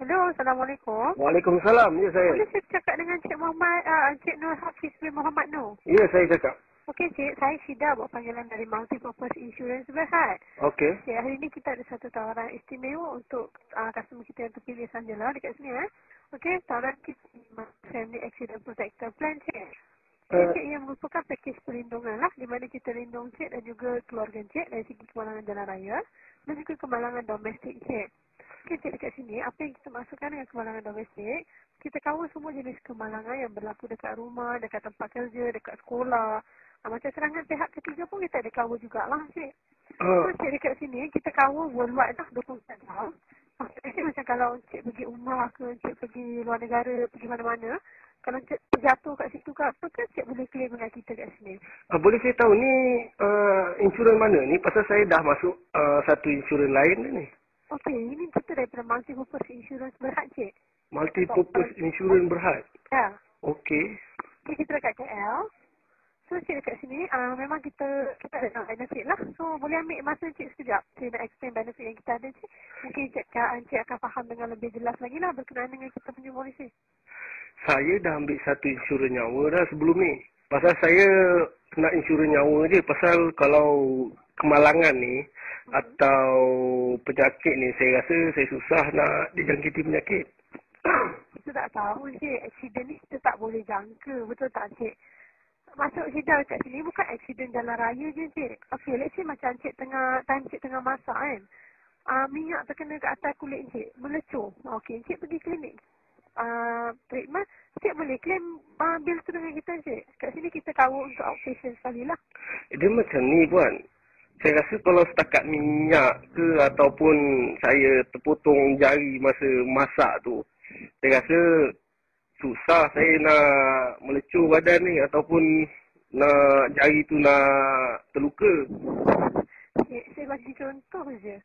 Hello, Assalamualaikum. Waalaikumsalam. Ya, saya. Boleh saya cakap dengan Cik Muhammad, Cik Nur Hafiz bin Muhammad Nur? Ya, saya cakap. Okey, Cik. Saya Syida buat panggilan dari Multipurpose Insurance Berhad. Okey. Cik, hari ini kita ada satu tawaran istimewa untuk customer kita yang terpilih sajalah dekat sini. Okey, tawaran kita Family Accident Protector Plan, Cik. Cik yang merupakan pakej perlindungan lah, di mana kita lindung Cik dan juga keluarga Cik dari segi kemalangan jalan raya dan juga kemalangan domestik, Cik. Okey, Cik, dekat sini, apa yang kita maksudkan dengan kemalangan domestik, kita cover semua jenis kemalangan yang berlaku dekat rumah, dekat tempat kerja, dekat sekolah. Macam serangan pihak ketiga pun kita ada cover jugalah, Cik. So, Cik, dekat sini, kita cover worldwide dah 24 jam. Maksudnya, Cik, macam kalau Cik pergi umrah ke, Cik pergi luar negara, pergi mana-mana, kalau Cik terjatuh kat situ ke apa ke, Cik boleh claim dengan kita kat sini. Boleh saya tahu ni insurans mana ni? Pasal saya dah masuk satu insurans lain ni. Okey, ini kita daripada Multipurpose Insurance Berhad, Cik. Multipurpose Insurans Berhad. Ya. Okey. Okay, kita dekat KL. So, Cik dekat sini, memang kita ada benefit lah. So, boleh ambil masa Cik sekejap. Cik nak explain benefit yang kita ada, Cik. Mungkin Cik akan faham dengan lebih jelas lagi lah berkenaan dengan kita punya polisi. Saya dah ambil satu insurans nyawa dah sebelum ni. Pasal saya nak insurans nyawa je. Pasal kalau kemalangan ni atau penyakit ni, saya rasa saya susah nak dijangkiti penyakit. Kita tak tahu, Cik. Aksiden ni kita tak boleh jangka. Betul tak, Cik? Masuk sidang kat sini bukan aksiden jalan raya je, Cik. Okey, let's say macam Cik tengah masak kan. Minyak terkena kat atas kulit Cik, melecur. Okey, Cik pergi klinik. Treatment, Cik boleh claim bil tu dengan kita, Cik. Kat sini kita cover untuk outpatient sekali lah. Dia macam ni, Puan. Saya rasa kalau setakat minyak ke ataupun saya terpotong jari masa masak tu, saya rasa susah saya nak melecur badan ni ataupun nak jari tu nak terluka. Cik, saya bagi contoh je.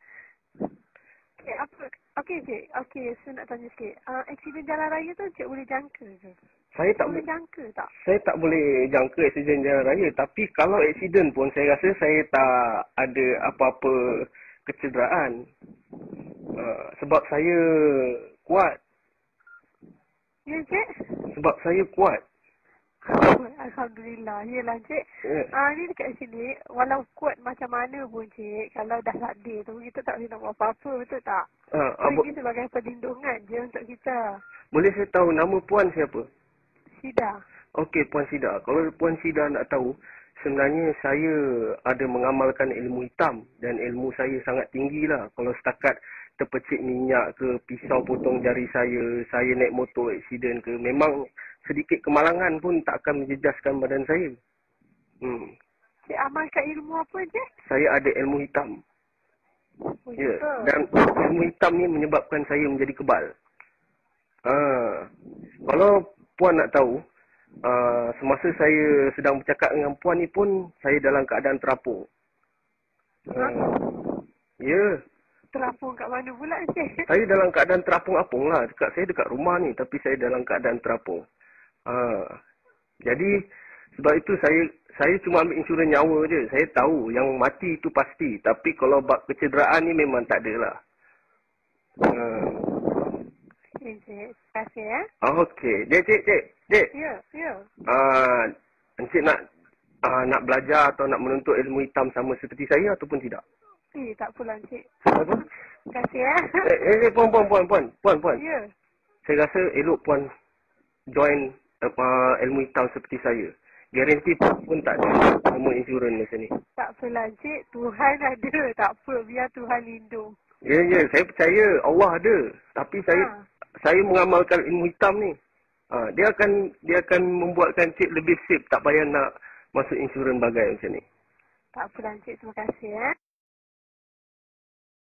Cik, apa? Okey, Cik. Okey, saya nak tanya sikit. Aksiden jalan raya tu Cik boleh jangka ke? Saya tak boleh jangka tak? Saya tak boleh jangka aksiden jalan raya. Tapi kalau aksiden pun saya rasa saya tak ada apa-apa kecederaan. Sebab saya kuat. Ya, Cik? Sebab saya kuat. Alhamdulillah. Yelah, Cik. Yeah. Ni dekat sini, walau kuat macam mana pun, Cik, kalau dah takdir tu, kita tak boleh nak buat apa-apa, betul tak? Ini sebagai perlindungan je untuk kita. Boleh saya tahu nama Puan siapa? Syida. Okey, Puan Syida. Kalau Puan Syida nak tahu, sebenarnya saya ada mengamalkan ilmu hitam dan ilmu saya sangat tinggi lah. Kalau setakat terpecik minyak ke, pisau potong jari saya naik motor aksiden ke, memang sedikit kemalangan pun tak akan menjejaskan badan saya. Cik amalkan ilmu apa, Cik? Saya ada ilmu hitam. Ya, dan ilmu hitam ni menyebabkan saya menjadi kebal. Kalau Puan nak tahu, semasa saya sedang bercakap dengan Puan ni pun, saya dalam keadaan terapung. Ya. Terapung kat mana pula, Cik? Saya dalam keadaan terapung-apung lah. Saya dekat rumah ni, tapi saya dalam keadaan terapung. Jadi, sebab itu saya cuma ambil insurans nyawa je. Saya tahu yang mati itu pasti. Tapi kalau bab kecederaan ni memang tak ada lah. Okey, Cik. Terima kasih, ya. Okey. Cik. Ya. Encik nak belajar atau nak menuntut ilmu hitam sama seperti saya ataupun tidak? Tak pula, Cik. Apa? Terima kasih, ya. Puan. Ya. Saya rasa elok Puan join ilmu hitam seperti saya. Garanti pun tak ada nama insurans macam ni. Tak apalah, Cik. Tuhan ada. Tak apa. Biar Tuhan lindung. Ya. Saya percaya Allah ada. Tapi saya mengamalkan ilmu hitam ni. Dia akan membuatkan Cik lebih safe. Tak payah nak masuk insurans bagai macam ni. Tak apalah, Cik. Terima kasih, ya.